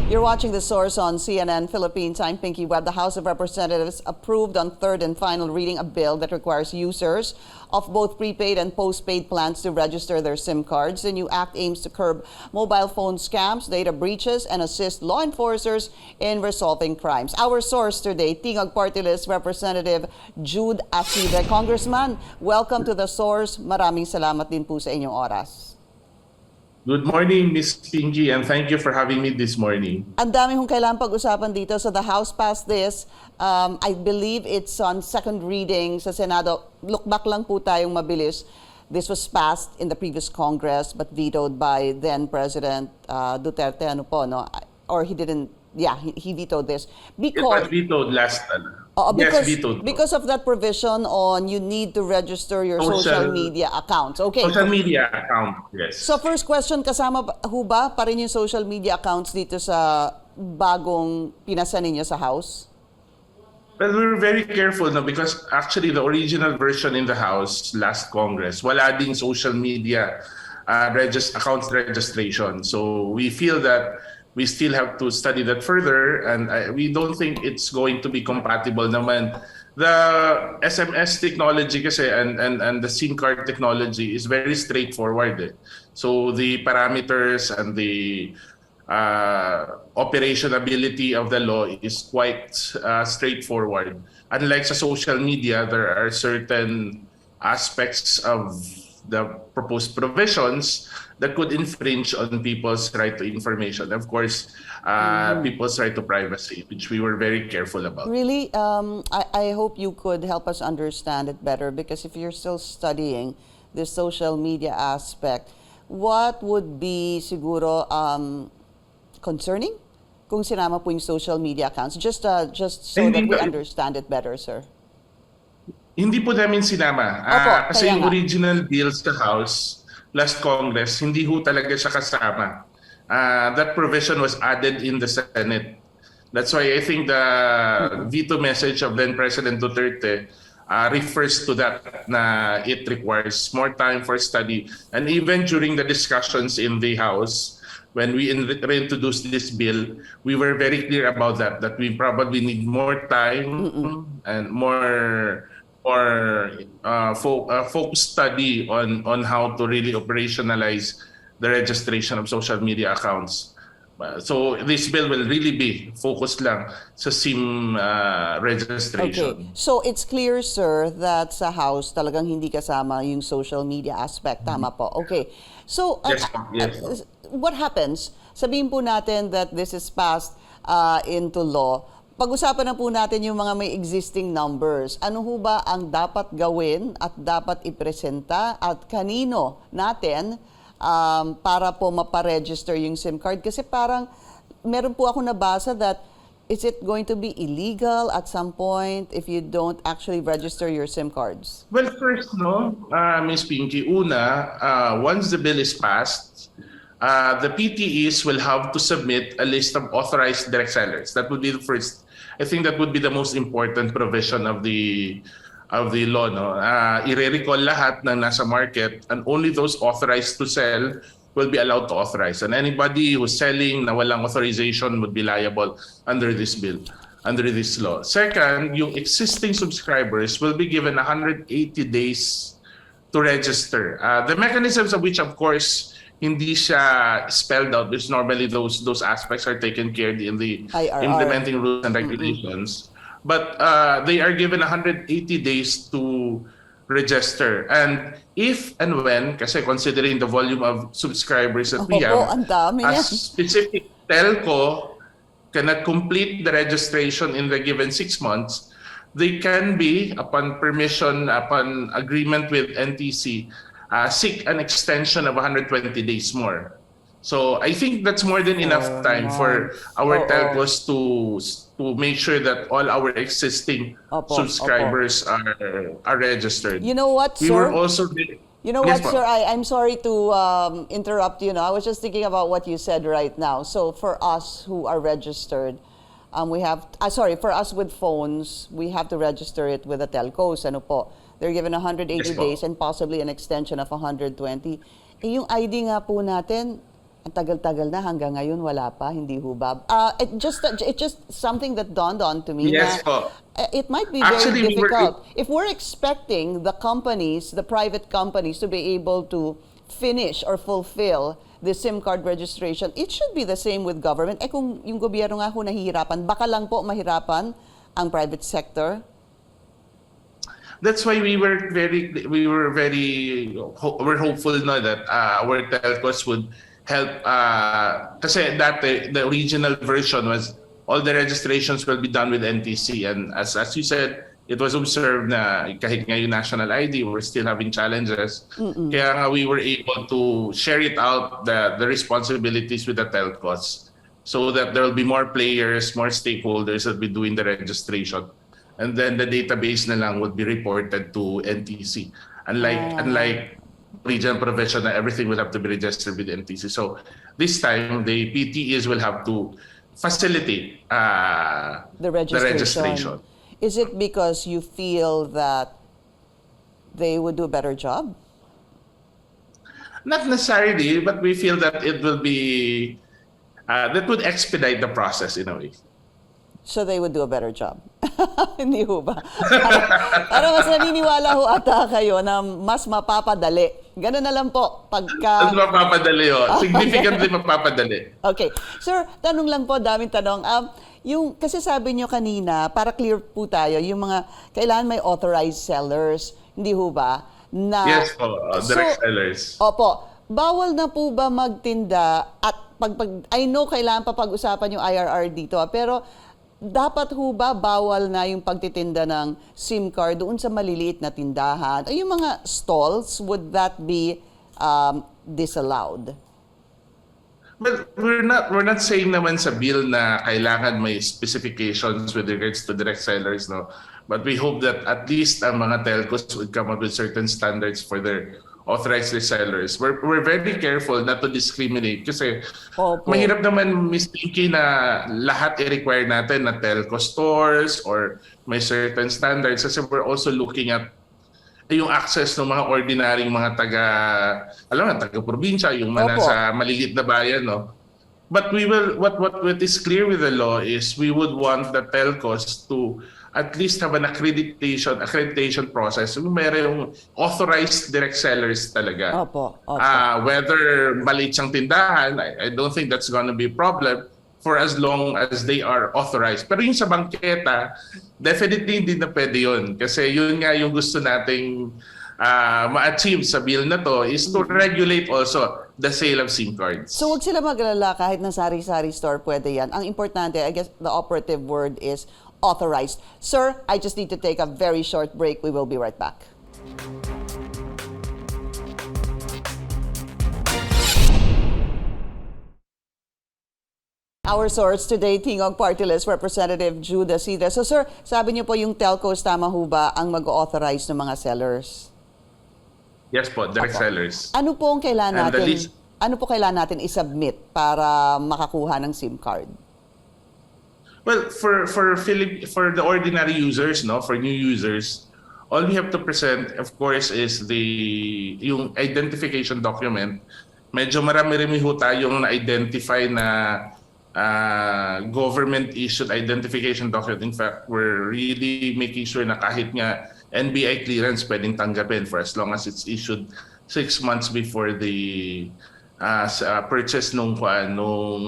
You're watching The Source on CNN Philippines. I'm Pinky Webb. The House of Representatives approved on third and final reading a bill that requires users of both prepaid and postpaid plans to register their SIM cards. The new act aims to curb mobile phone scams, data breaches, and assist law enforcers in resolving crimes. Our source today, Tingog Party List Representative Jude Acidre. Congressman, welcome to The Source. Maraming salamat din po sa inyong oras. Good morning, Ms. Pinky, and thank you for having me this morning. Ang dami kong kailangan pag-usapan dito. So the House passed this. I believe it's on second reading sa Senado. Look back lang po tayong mabilis. This was passed in the previous Congress but vetoed by then President Duterte. Ano po, no? Or he didn't, yeah, he vetoed this. Because, it was vetoed last time. Because, yes, vetoed. Because of that provision on you need to register your social media accounts. Okay. Social media account, yes. So first question, kasama ho ba pa rin yung social media accounts dito sa bagong pinasa ninyo sa House? Well, we were very careful, no, because actually the original version in the House last Congress, wala ding social media accounts registration. So we feel that we still have to study that further, and we don't think it's going to be compatible naman. The SMS technology kasi and the SIM card technology is very straightforward. So the parameters and the operationability of the law is quite straightforward. Unlike sa social media, there are certain aspects of the proposed provisions that could infringe on people's right to information. Of course, people's right to privacy, which we were very careful about. Really, I hope you could help us understand it better, because if you're still studying the social media aspect, what would be siguro concerning kung sinama po yung social media accounts? Just so that we understand it better, sir. Hindi po namin sinama. Opo, kasi yung nga. original bill sa House last Congress, hindi ho talaga siya kasama. That provision was added in the Senate. That's why I think the veto message of then President Duterte refers to that, na it requires more time for study. And even during the discussions in the House, when we reintroduced this bill, we were very clear about that we probably need more time and more focused study on how to really operationalize the registration of social media accounts. So this bill will really be focused lang sa SIM registration. Okay. So it's clear, sir, that sa House talagang hindi kasama yung social media aspect. Tama po. Okay. So Yes. What happens? Sabihin po natin that this is passed into law. Pag-usapan na po natin yung mga may existing numbers. Ano ho ba ang dapat gawin at dapat ipresenta at kanino natin para po maparegister yung SIM card? Kasi parang meron po ako nabasa that is it going to be illegal at some point if you don't actually register your SIM cards? Well, first, Ms. Pinky, once the bill is passed, the PTEs will have to submit a list of authorized direct sellers. That would be the first. I think that would be the most important provision of the law. I-recall lahat na nasa market, and only those authorized to sell will be allowed to authorize. And anybody who's selling na walang authorization would be liable under this bill, under this law. Second, yung existing subscribers will be given 180 days to register. The mechanisms of which, of course, hindi siya spelled out, because normally those aspects are taken care of in the IRR. implementing rules and regulations. But they are given 180 days to register. And if and when, kasi considering the volume of subscribers that we have, ang dami a yan. specific telco cannot complete the registration in the given 6 months, they can be, upon permission, upon agreement with NTC, seek an extension of 120 days more. So I think that's more than enough time for our telcos to make sure that all our existing subscribers are registered. You know what, We sir? were also You know Yes, what, sir? I'm sorry to interrupt you. I was just thinking about what you said right now. So for us who are registered, we have, for us with phones, we have to register it with the telcos. Ano po? They're given 180 Yes, po. days and possibly an extension of 120. Eh, yung ID nga po natin, Ang tagal-tagal na hanggang ngayon wala pa, hindi ho ba? It just something that dawned on to me Yes na po. it might be Actually, very we were difficult. If we're expecting the companies, the private companies to be able to finish or fulfill the SIM card registration, it should be the same with government. Kung yung gobyerno nga ho nahihirapan, baka lang po mahirapan ang private sector. That's why we're hopeful na that our telcos would help kasi dati the original version was all the registrations will be done with NTC, and as you said, it was observed na kahit ngayon national ID we're still having challenges. Kaya nga we were able to share it out the responsibilities with the telcos so that there will be more players, more stakeholders that will be doing the registration. And then the database na lang would be reported to NTC. Unlike regional provision na everything will have to be registered with NTC. So this time, the PTEs will have to facilitate The registration. Is it because you feel that they would do a better job? Not necessarily, but we feel that it will be, that would expedite the process in a way. So they would do a better job. Hindi ho ba? Para mas naniniwala ho ata kayo na mas mapapadali. Ganun na lang po. Pagka... Mas mapapadali o. Significantly mapapadali. Okay. Sir, tanong lang po, daming tanong. Kasi sabi nyo kanina, para clear po tayo, yung mga kailangan may authorized sellers. Hindi ho ba? Yes po, direct sellers. Opo. Bawal na po ba magtinda at I know kailangan pa pag-usapan yung IRR dito, pero dapat ho ba bawal na yung pagtitinda ng SIM card doon sa maliliit na tindahan? O yung mga stalls, would that be disallowed? Well, we're not saying naman sa bill na kailangan may specifications with regards to direct sellers, no. But we hope that at least ang mga telcos would come up with certain standards for their authorized resellers. We're very careful not to discriminate kasi mahirap naman, Ms. Pinky, na lahat i-require natin na telco stores or may certain standards kasi we're also looking at yung access ng mga ordinaryong mga taga-probinsya, yung mga nasa maliliit na bayan, no? But we will, what is clear with the law is we would want the telcos to at least have an accreditation process. Mayroong authorized direct sellers talaga. Opo. Whether maliit siyang tindahan, I don't think that's gonna be a problem for as long as they are authorized. Pero yung sa bangketa, definitely hindi na pwede yun. Kasi yun nga yung gusto nating ma-achieve sa bill na to is to regulate also the sale of SIM cards. So wag sila mag-alala kahit na sari-sari store pwede yan. Ang importante, I guess the operative word is authorized. Sir, I just need to take a very short break. We will be right back. Our source today, Tingog Party List Representative Jude Acidre. So sir, sabi niyo po yung telcos, tama ho ba ang mag-authorize ng mga sellers? Yes po, direct sellers. Ano po ang kailangan And the natin? list- Ano po kailangan natin i-submit para makakuha ng SIM card? Well, for the ordinary users, no, for new users, all we have to present, of course, is yung identification document. Medyo marami-rami ho tayong na-identify na government-issued identification document. In fact, we're really making sure na kahit nga NBI clearance pwedeng tanggapin for as long as it's issued 6 months before the purchase nung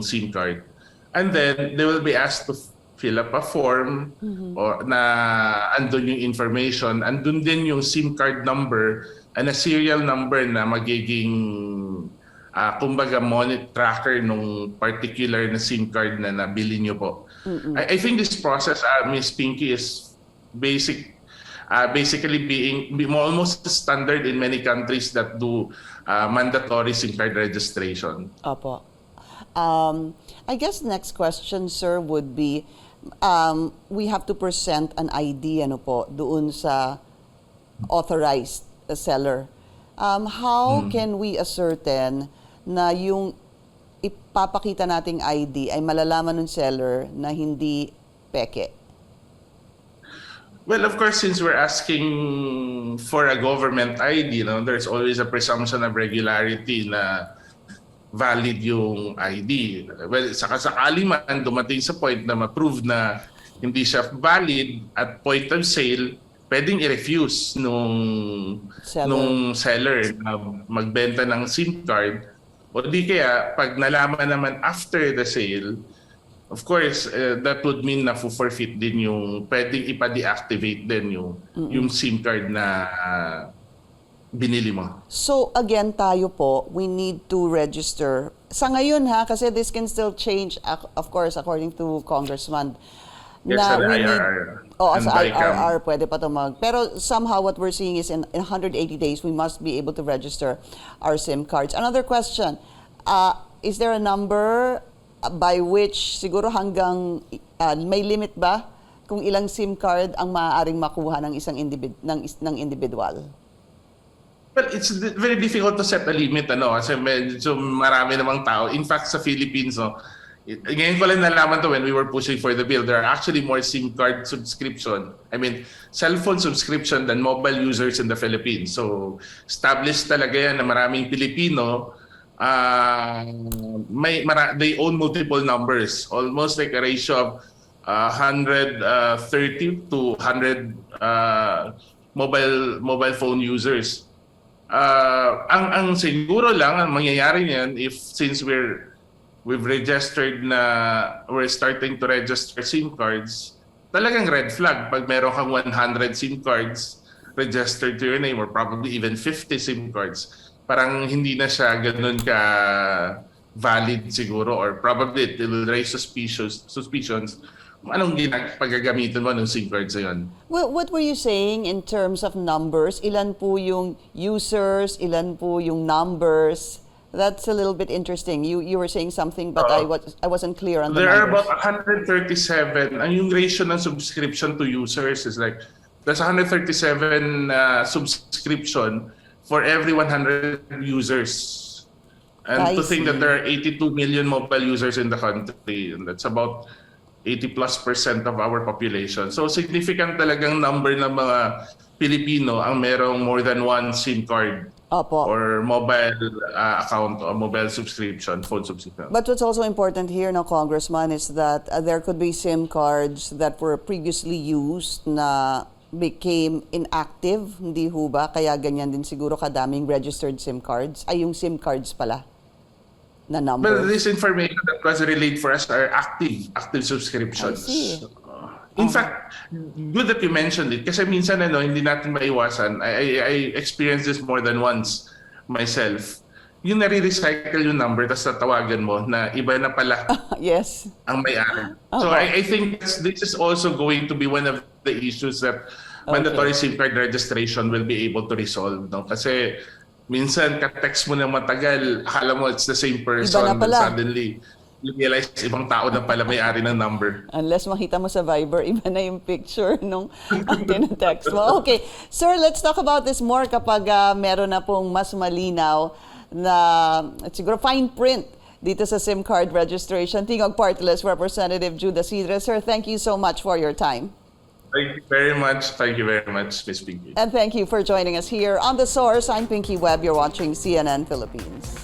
SIM card. And then they will be asked to fill up a form or na andun yung information, andun din yung SIM card number and a serial number na magiging kumbaga tracker nung particular na SIM card na nabili nyo po. I think this process, Ms. Pinky, is basically being almost standard in many countries that do mandatory SIM card registration. Opo. I guess next question, sir, would be, we have to present an ID doon sa authorized seller. How can we ascertain na yung ipapakita nating ID ay malalaman ng seller na hindi peke? Well, of course, since we're asking for a government ID, there's always a presumption of regularity na valid yung ID. Well, sakali man dumating sa point na ma-prove na hindi siya valid at point of sale, pwedeng i-refuse nung seller na magbenta ng SIM card. O di kaya, pag nalaman naman after the sale, of course, that would mean na forfeit din yung, pwedeng ipa-deactivate din yung SIM card na binili mo. So again tayo po, we need to register. Sa ngayon ha, kasi this can still change, of course, according to Congressman. Yes, sa IRR. Sa IRR, pwede pa ito Pero somehow what we're seeing is in 180 days, we must be able to register our SIM cards. Another question, is there a number by which siguro hanggang, may limit ba kung ilang SIM card ang maaaring makuha ng isang ng individual? Well, it's very difficult to set a limit, kasi medyo marami namang tao. In fact, sa Philippines, ngayon ko lang nalaman to when we were pushing for the bill, there are actually more SIM card cell phone subscription than mobile users in the Philippines. So, established talaga yan na maraming Pilipino, they own multiple numbers, almost like a ratio of 130 to 100 mobile phone users. Ang siguro lang ang mangyayari niyan since we've registered we're starting to register SIM cards, talagang red flag pag meron kang 100 SIM cards registered to your name or probably even 50 SIM cards. Parang hindi na siya ganoon ka valid siguro, or probably it will raise suspicions anong paggagamitan mo ng SIM cards na yun. Well, what were you saying in terms of numbers? Ilan po yung users? Ilan po yung numbers? That's a little bit interesting. You were saying something, but I wasn't clear on the numbers. There are about 137. Ang yung ratio ng subscription to users is like, there's 137 subscription for every 100 users. And to think that there are 82 million mobile users in the country, and that's about 80+% of our population. So significant talagang number ng mga Pilipino ang merong more than one SIM card. Opo. Or mobile account or mobile subscription, phone subscription. But what's also important here, Congressman, is that there could be SIM cards that were previously used na became inactive, hindi ho ba? Kaya ganyan din siguro kadaming registered SIM cards. Ay, yung SIM cards pala na number. But this information that was relayed for us are active subscriptions. I see. In fact, good that you mentioned it kasi minsan hindi natin maiwasan. I experienced this more than once myself. Yung nare-recycle yung number tapos tatawagan mo na iba na pala yes. ang may-ari. So I think this is also going to be one of the issues that mandatory SIM card registration will be able to resolve. Kasi minsan ka-text mo na matagal, akala mo it's the same person, iba na pala. Suddenly you realize ibang tao na pala may-ari ng number. Unless makita mo sa Viber, iba na yung picture nung text mo. Okay, sir, let's talk about this more kapag meron na pong mas malinaw na siguro fine print dito sa SIM card registration. Tingog Party List Representative Jude Acidre. Sir, thank you so much for your time. Thank you very much. Thank you very much, Ms. Pinky. And thank you for joining us here on The Source. I'm Pinky Webb. You're watching CNN Philippines.